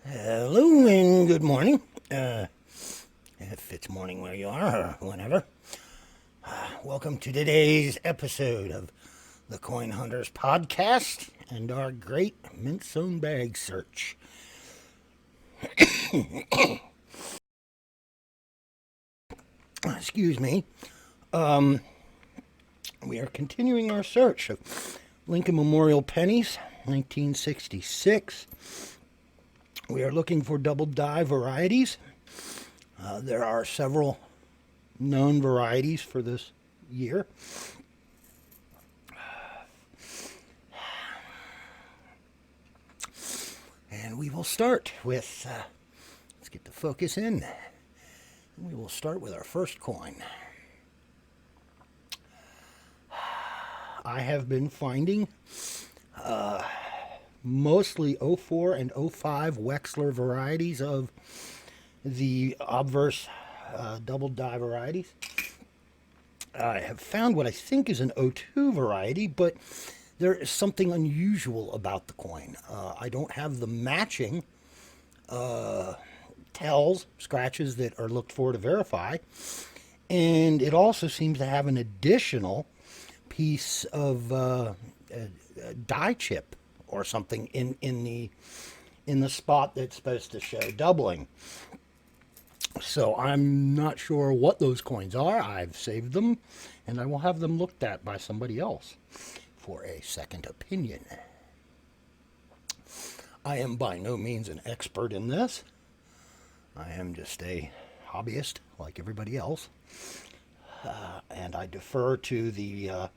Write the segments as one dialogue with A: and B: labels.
A: Hello and good morning. If it's morning where you are or whenever, welcome to today's episode of the Coin Hunters podcast and our great mint sewn bag search. Excuse me. We are continuing our search of Lincoln Memorial pennies, 1966. We are looking for double die varieties. There are several known varieties for this year. And we will start with, let's get the focus in. We will start with our first coin. I have been finding mostly '04 and '05 Wexler varieties of the obverse double die varieties. I have found what I think is an '02 variety, but there is something unusual about the coin. I don't have the matching tells, scratches that are looked for to verify, and it also seems to have an additional piece of die chip or something in the spot that's supposed to show doubling. So I'm not sure what those coins are. I've saved them, and I will have them looked at by somebody else for a second opinion. I am by no means an expert in this. I am just a hobbyist like everybody else. And I defer to the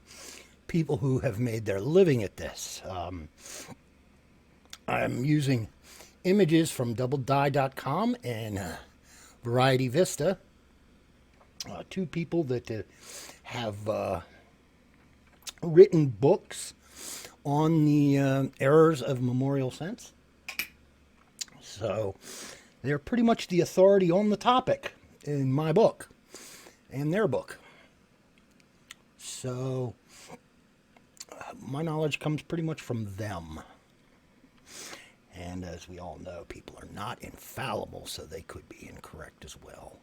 A: people who have made their living at this. I'm using images from doubledie.com and Variety Vista. Two people that have written books on the errors of memorial cents. So they're pretty much the authority on the topic in my book and their book. So my knowledge comes pretty much from them. And as we all know, people are not infallible, so they could be incorrect as well.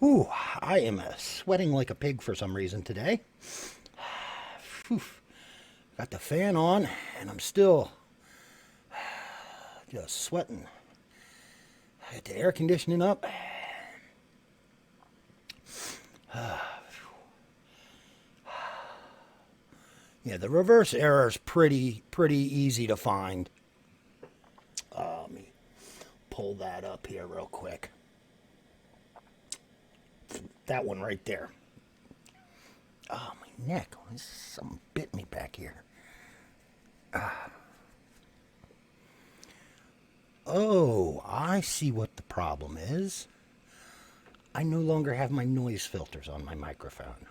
A: Ooh, I am sweating like a pig for some reason today. Whew. Got the fan on, and I'm still just sweating. Get the air conditioning up. Yeah, the reverse error is pretty easy to find. Let me pull that up here real quick. That one right there. Oh, my neck. Something bit me back here. Oh, I see what the problem is. I no longer have my noise filters on my microphone.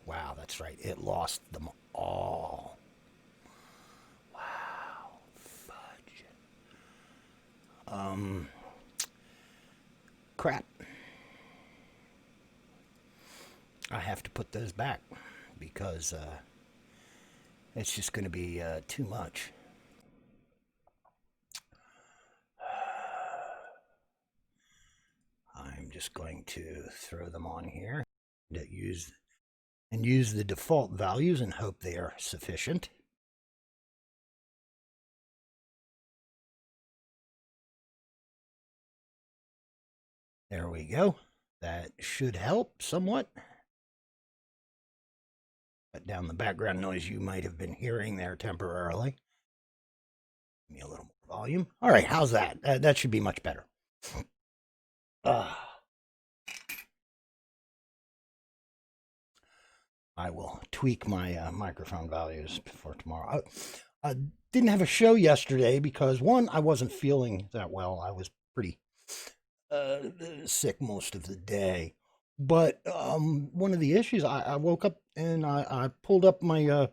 A: Wow, that's right. It lost them all. Wow, fudge. Crap. I have to put those back because it's just going to be too much. I'm just going to throw them on here to use the default values and hope they are sufficient. There we go. That should help somewhat. Cut down the background noise you might have been hearing there temporarily. Give me a little more volume. All right, how's that? That should be much better. I will tweak my microphone values for tomorrow. I didn't have a show yesterday because, one, I wasn't feeling that well. I was pretty sick most of the day. But one of the issues, I woke up and I pulled up my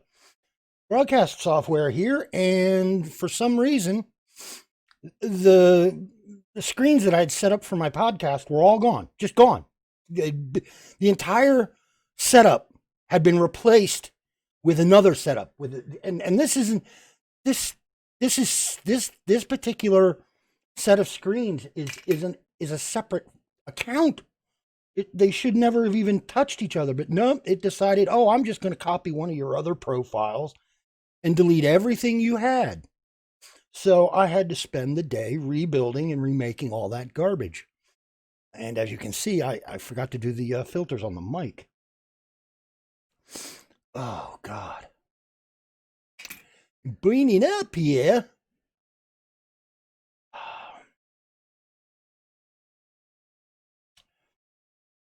A: broadcast software here, and for some reason, the screens that I'd set up for my podcast were all gone, just gone. The entire setup had been replaced with another setup and this isn't this this particular set of screens is a separate account. They should never have even touched each other, but no, it decided, oh, I'm just going to copy one of your other profiles and delete everything you had. So I had to spend the day rebuilding and remaking all that garbage. And as you can see, I forgot to do the filters on the mic. Oh, God. Bringing up here.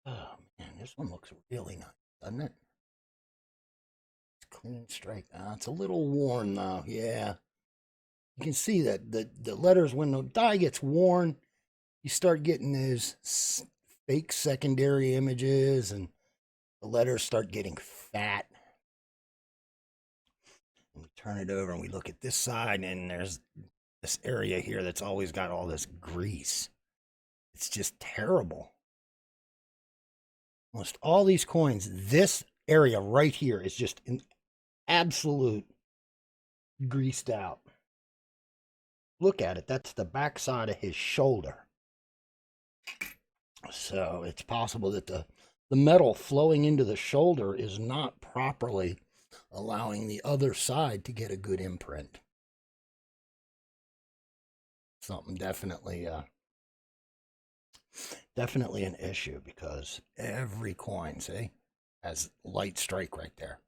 A: Oh, man, this one looks really nice, doesn't it? It's clean straight. It's a little worn, though. Yeah. You can see that the letters, when the dye gets worn, you start getting those fake secondary images and the letters start getting fat. And we turn it over and we look at this side, and there's this area here that's always got all this grease. It's just terrible. Almost all these coins, this area right here is just an absolute greased out. Look at it. That's the backside of his shoulder. So it's possible that the metal flowing into the shoulder is not properly allowing the other side to get a good imprint. Something definitely definitely an issue, because every coin, see, has light strike right there.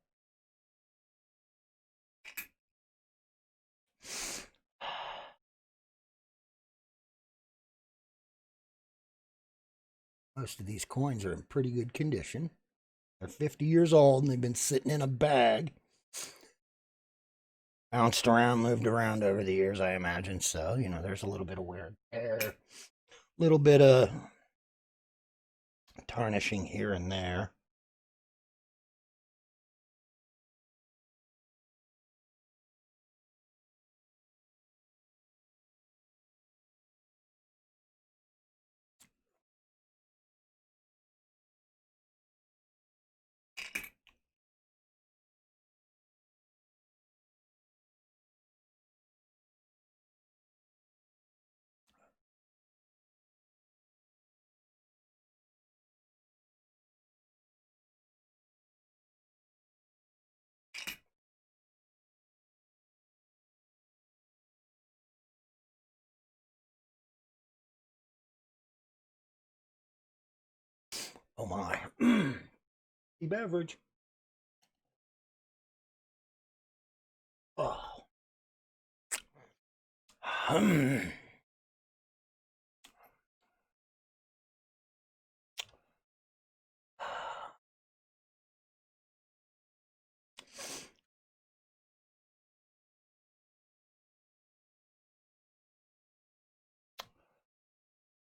A: Most of these coins are in pretty good condition. They're 50 years old and they've been sitting in a bag. Bounced around, moved around over the years, I imagine. So, there's a little bit of wear and tear, a little bit of tarnishing here and there. Oh my. The beverage. Oh.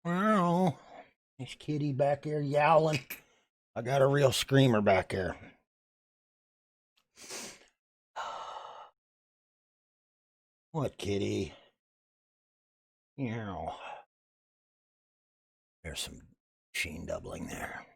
A: Well, this kitty back there yowling. I got a real screamer back there. What, kitty? There's some sheen doubling there.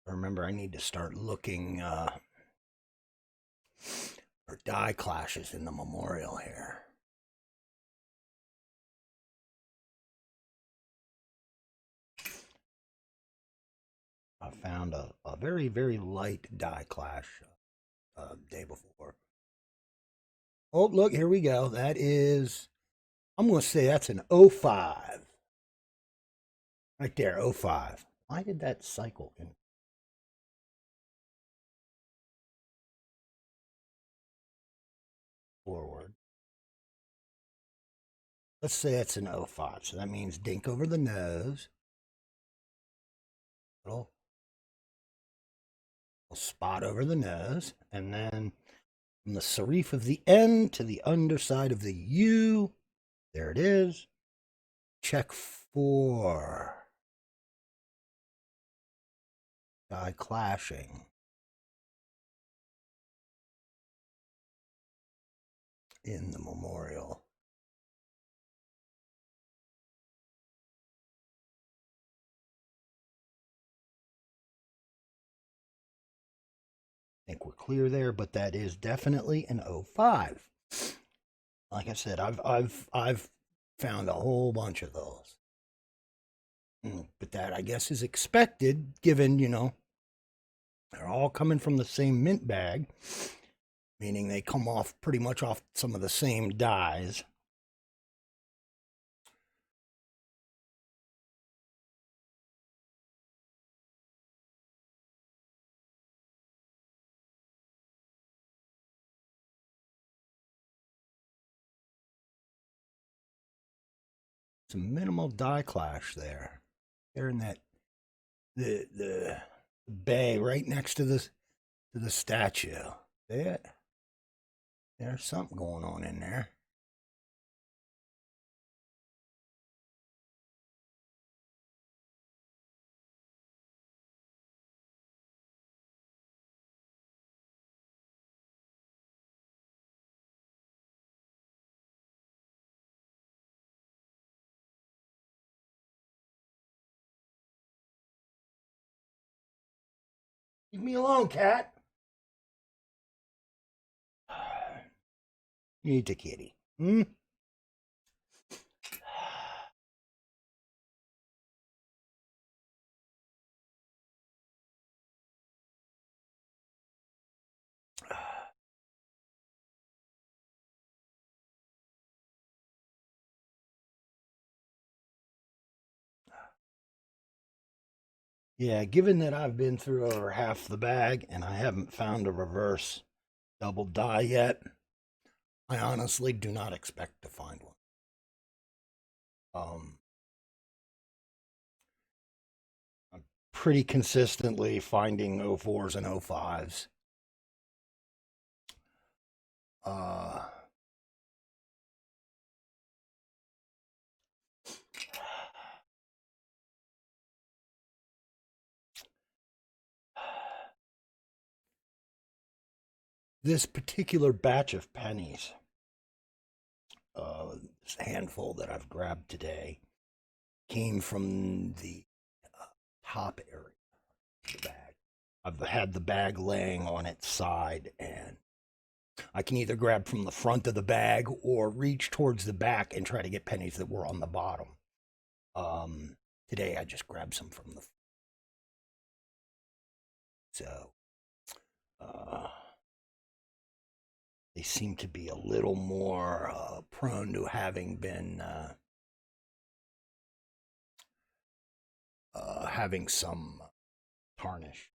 A: Remember, I need to start looking for die clashes in the memorial here. I found a very, very light die clash day before. Oh, look, here we go. That is, I'm going to say that's an 05. Right there, 05. Why did that cycle in forward? Let's say it's an 05. So that means dink over the nose. Little spot over the nose. And then From the serif of the N to the underside of the U. There it is. Check for die clashing in the memorial. I think we're clear there, but that is definitely an 05. Like I said, I've found a whole bunch of those. But that, I guess, is expected given, they're all coming from the same mint bag, meaning they come off pretty much off some of the same dies. Some minimal die clash there. They're in that the bay right next to the statue. There's something going on in there. Leave me alone, cat. You need a kitty. Hmm? Yeah, given that I've been through over half the bag and I haven't found a reverse double die yet, I honestly do not expect to find one. I'm pretty consistently finding 04s and 05s. Uh, this particular batch of pennies, this handful that I've grabbed today, came from the top area of the bag. I've had the bag laying on its side, and I can either grab from the front of the bag or reach towards the back and try to get pennies that were on the bottom. Today I just grabbed some from the. So they seem to be a little more prone to having been having some tarnish.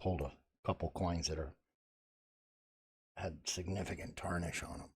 A: Pulled a couple coins that had significant tarnish on them.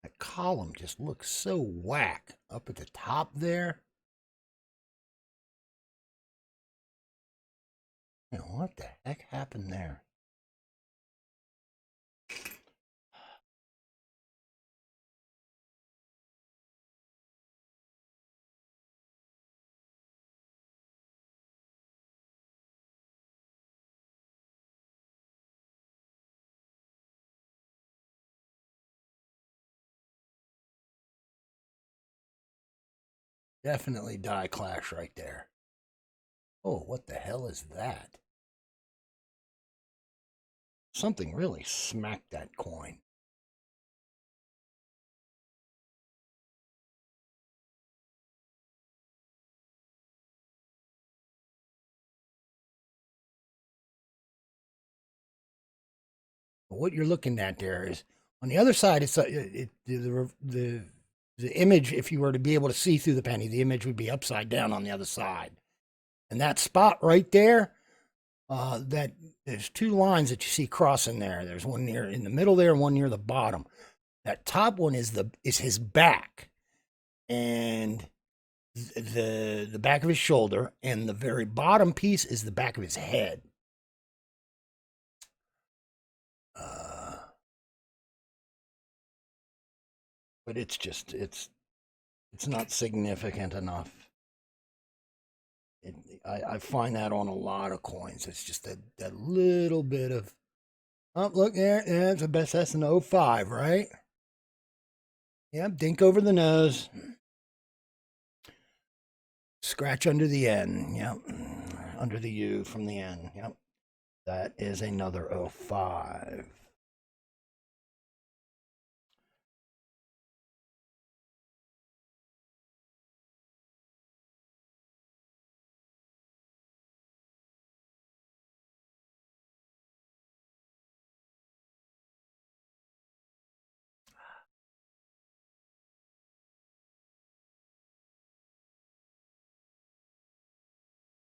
A: That column just looks so whack up at the top there. What the heck happened there? Definitely die clash right there. Oh, what the hell is that? Something really smacked that coin. what you're looking at there is on the other side. It's the image. If you were to be able to see through the penny, the image would be upside down on the other side. And that spot right there, that there's two lines that you see crossing there. There's one near in the middle there, and one near the bottom. That top one is his back, and the back of his shoulder, and the very bottom piece is the back of his head. But it's just it's not significant enough. I find that on a lot of coins. It's just that little bit of, oh, look there. Yeah, it's the best. That's an 05, right? Yep, dink over the nose. Scratch under the N. Yep, under the U from the N. Yep, that is another 05.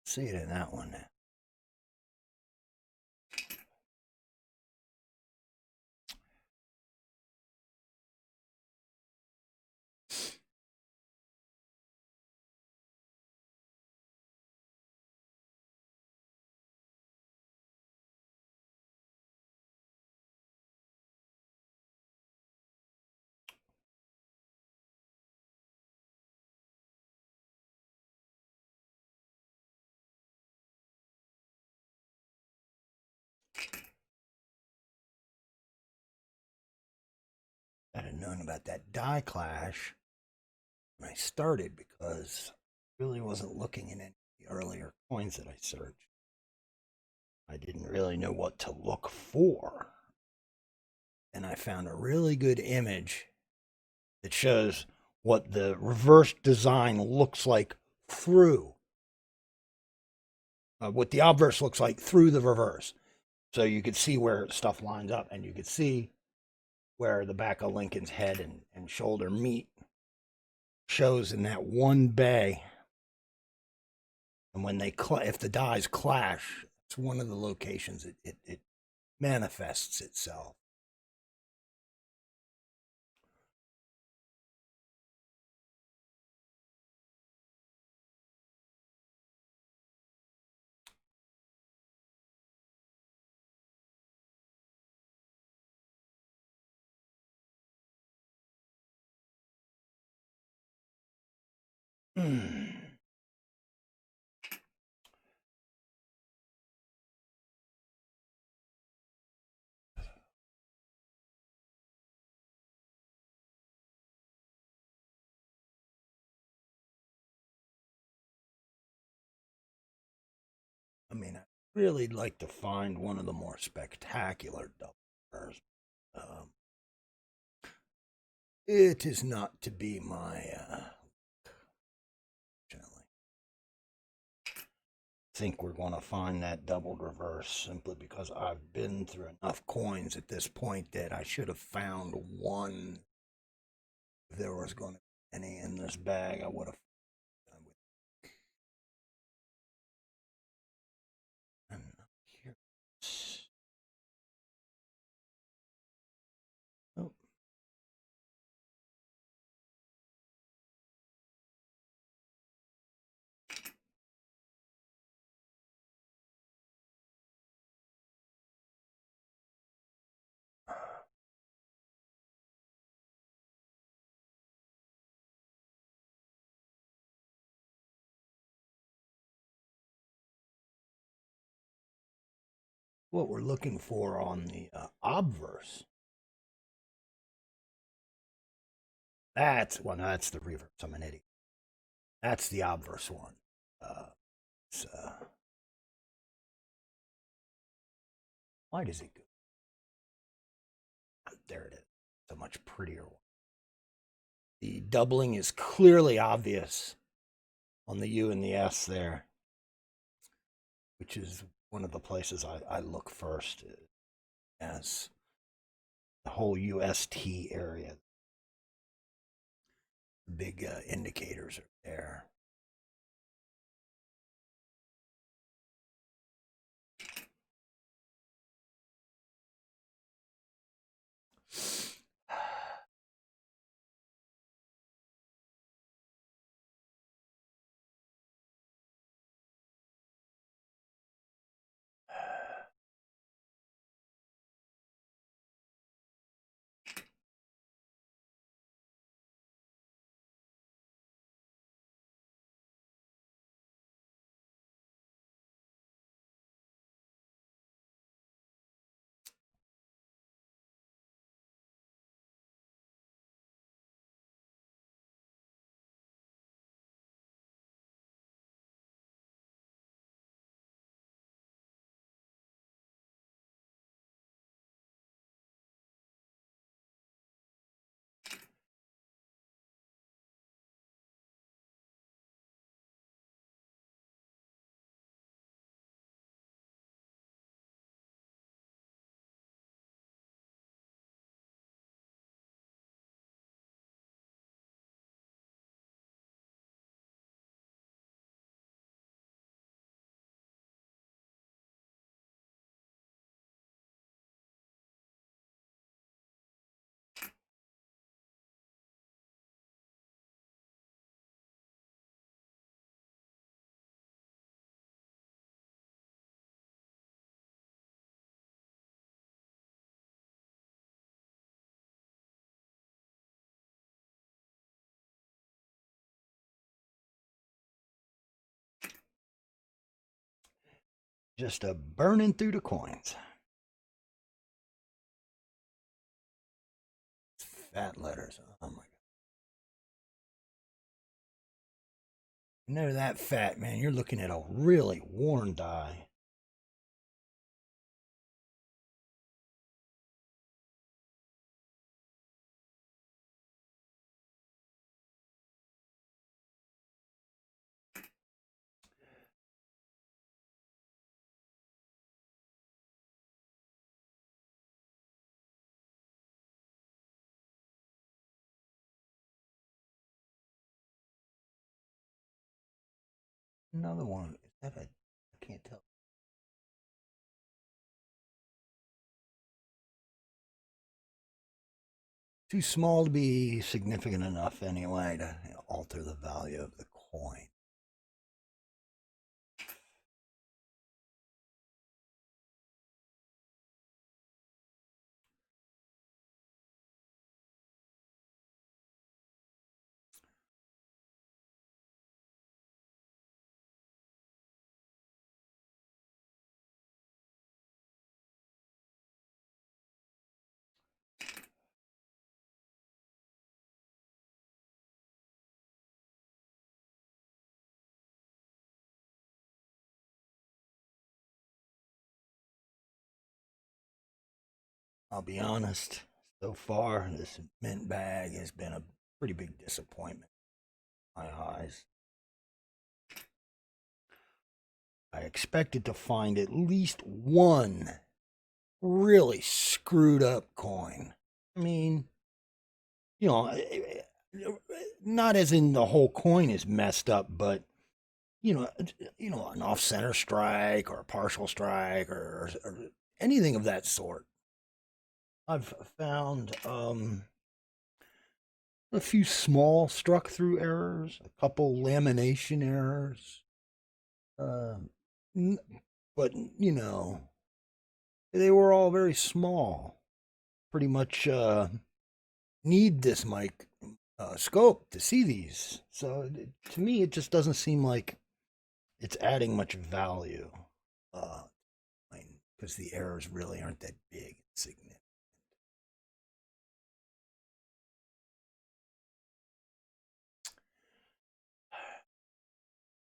A: See it in that one. I had known about that die clash when I started because I really wasn't looking in any of the earlier coins that I searched. I didn't really know what to look for. And I found a really good image that shows what the reverse design looks like through, what the obverse looks like through the reverse. So you could see where stuff lines up, and you could see where the back of Lincoln's head and shoulder meet, shows in that one bay. And when they if the dies clash, it's one of the locations it manifests itself. I mean, I really like to find one of the more spectacular doublers. Um, it is not to be my. Fortunately, I think we're going to find that doubled reverse simply because I've been through enough coins at this point that I should have found one. If there was going to be any in this bag, I would have. And here. Oh. What we're looking for on the obverse. That's well, no, that's the reverse. I'm an idiot. That's the obverse one. Uh, why does it go? There it is. It's a much prettier one. The doubling is clearly obvious on the U and the S there, which is one of the places I look first. Yes. whole UST area. Big indicators are there. Just burning through the coins. Fat letters. Oh my God. When they're that fat, man, you're looking at a really worn die. Another one. Is that a? I can't tell. Too small to be significant enough anyway to alter the value of the coin. I'll be honest. So far, this mint bag has been a pretty big disappointment in my eyes. I expected to find at least one really screwed up coin. I mean, you know, not as in the whole coin is messed up, but an off center strike or a partial strike or anything of that sort. I've found a few small struck through errors, a couple lamination errors, um, but they were all very small. Pretty much need this mic scope to see these. So to me, it just doesn't seem like it's adding much value. Uh, because the errors really aren't that big and significant.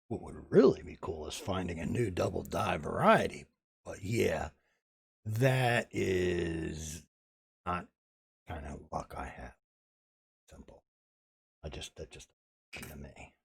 A: What would really be cool is finding a new double die variety. But yeah, that is not kind of luck I have. Simple. That just happened to me.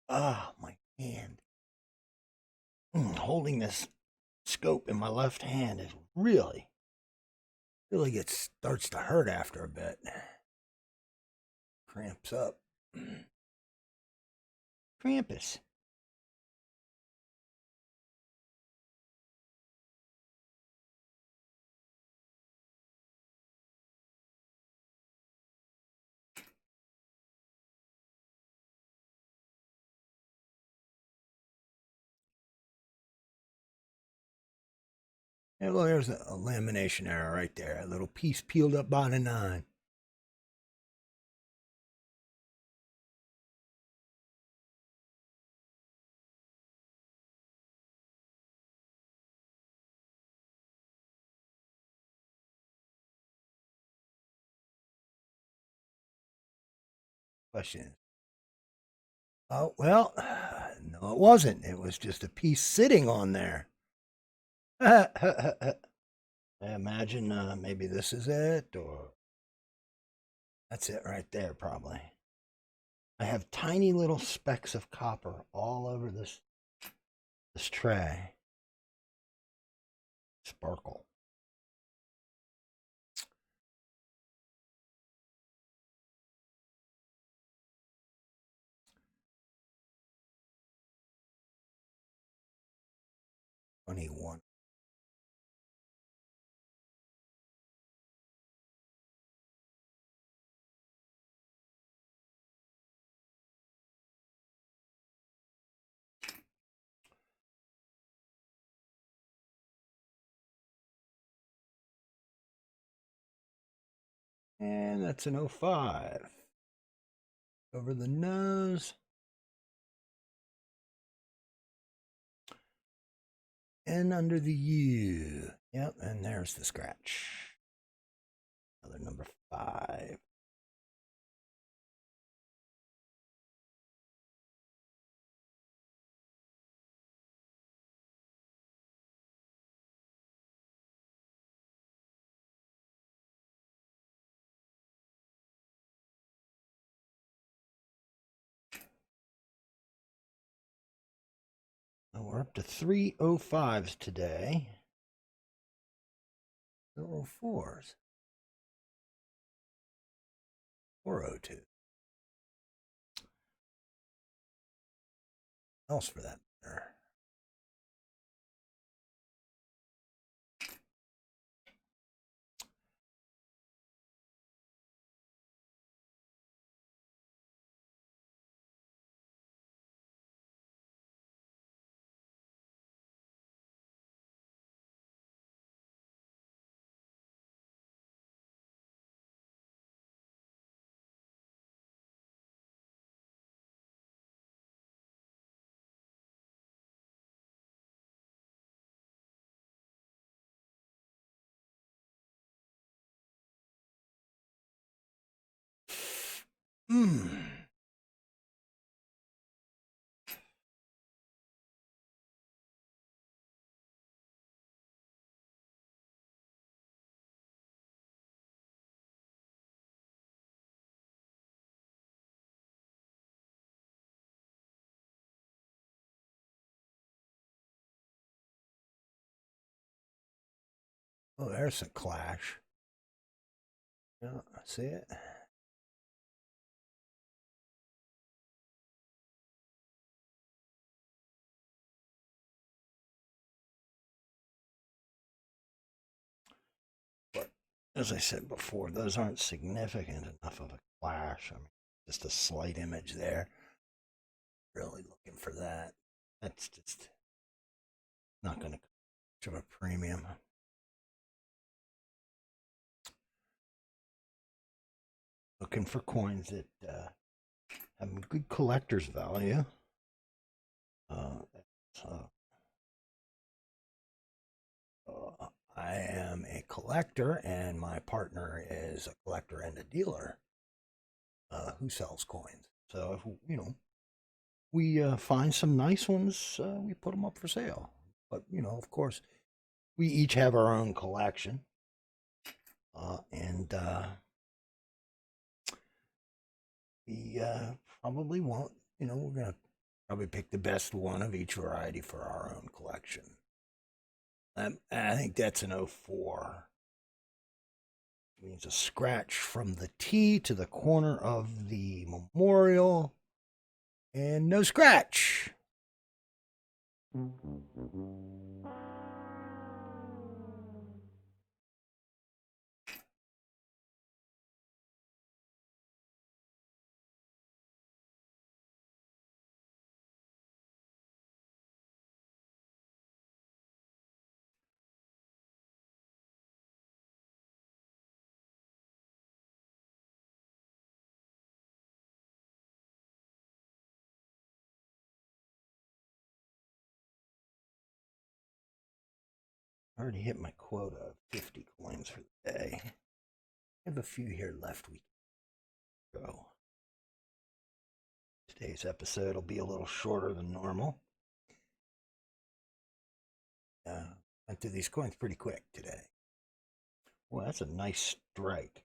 A: Ah, my hand. Holding this scope in my left hand is really starts to hurt after a bit. Cramps up. Krampus. Yeah, well, there's a lamination error right there. A little piece peeled up by the nine. Question is, oh, well, no, it wasn't. It was just a piece sitting on there. I imagine maybe this is it, or that's it right there, probably. I have tiny little specks of copper all over this tray. Sparkle. '21. And that's an '05. Over the nose. And under the U. Yep, and there's the scratch. Another number 5. We're up to 3 '05s today. 4 '04s. 4 '02. Else for that matter. Hmm. Oh, there's a clash. Yeah, I see it. But as I said before, those aren't significant enough of a clash. I mean, just a slight image there. Really looking for that. That's just not going to much of a premium. Looking for coins that have good collector's value. Uh, so, I am a collector, and my partner is a collector and a dealer who sells coins. So if we find some nice ones, we put them up for sale. But of course, we each have our own collection, and we probably won't. We're gonna Probably pick the best one of each variety for our own collection. I think that's an 04. Means a scratch from the T to the corner of the memorial. And no scratch. I already hit my quota of 50 coins for the day. I have a few here left. We can go. Today's episode will be a little shorter than normal. Went through these coins pretty quick today. Well, that's a nice strike.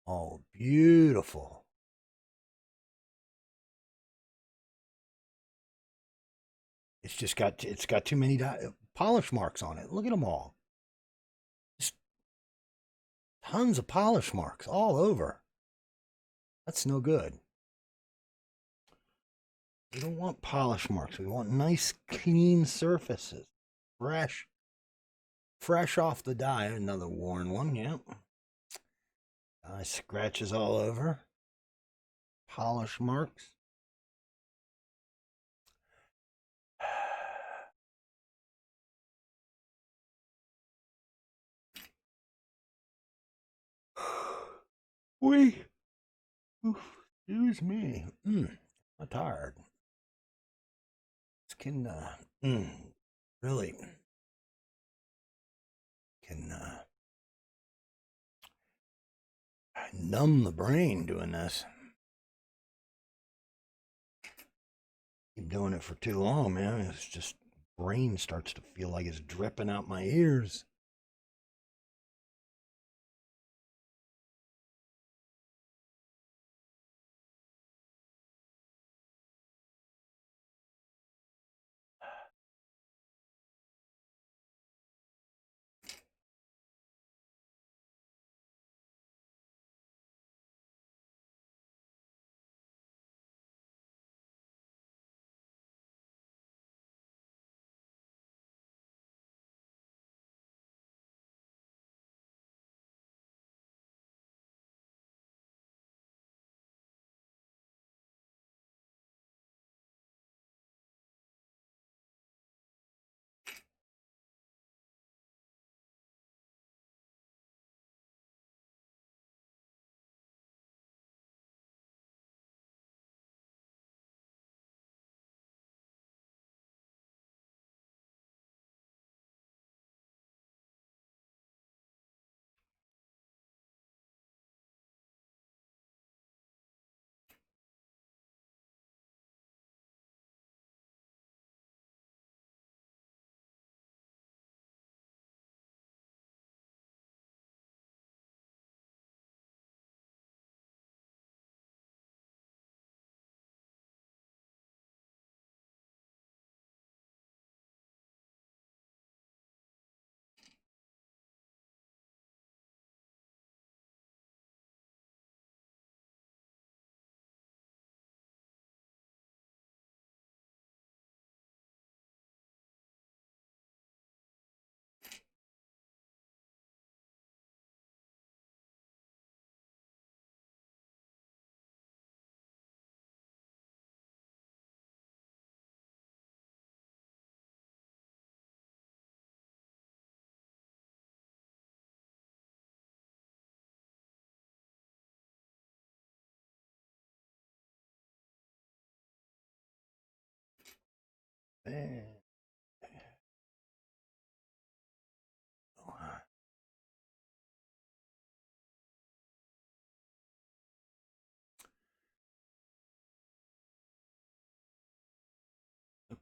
A: Oh, beautiful. It's got too many polish marks on it. Look at them all. Just tons of polish marks all over. That's no good. We don't want polish marks. We want nice, clean surfaces. Fresh. Fresh off the die. Another worn one, yeah. Scratches all over. Polish marks. We. Excuse me. I'm tired. This can really can numb the brain doing this. Keep doing it for too long, man. It's just brain starts to feel like it's dripping out my ears.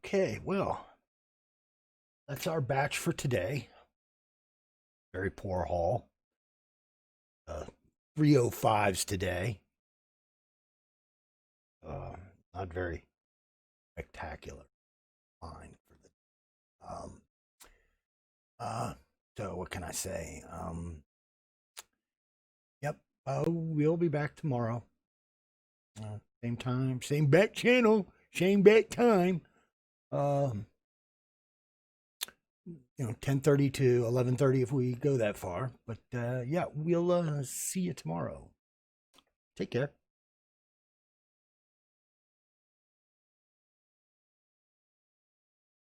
A: Okay, well, that's our batch for today. Very poor haul. 305s today. Uh, Not very spectacular line for the. Uh, so what can I say? Yep. We'll be back tomorrow. Same time, same bat channel, same bat time. Um, 10:30 to 11:30 if we go that far. But yeah, we'll see you tomorrow. Take care.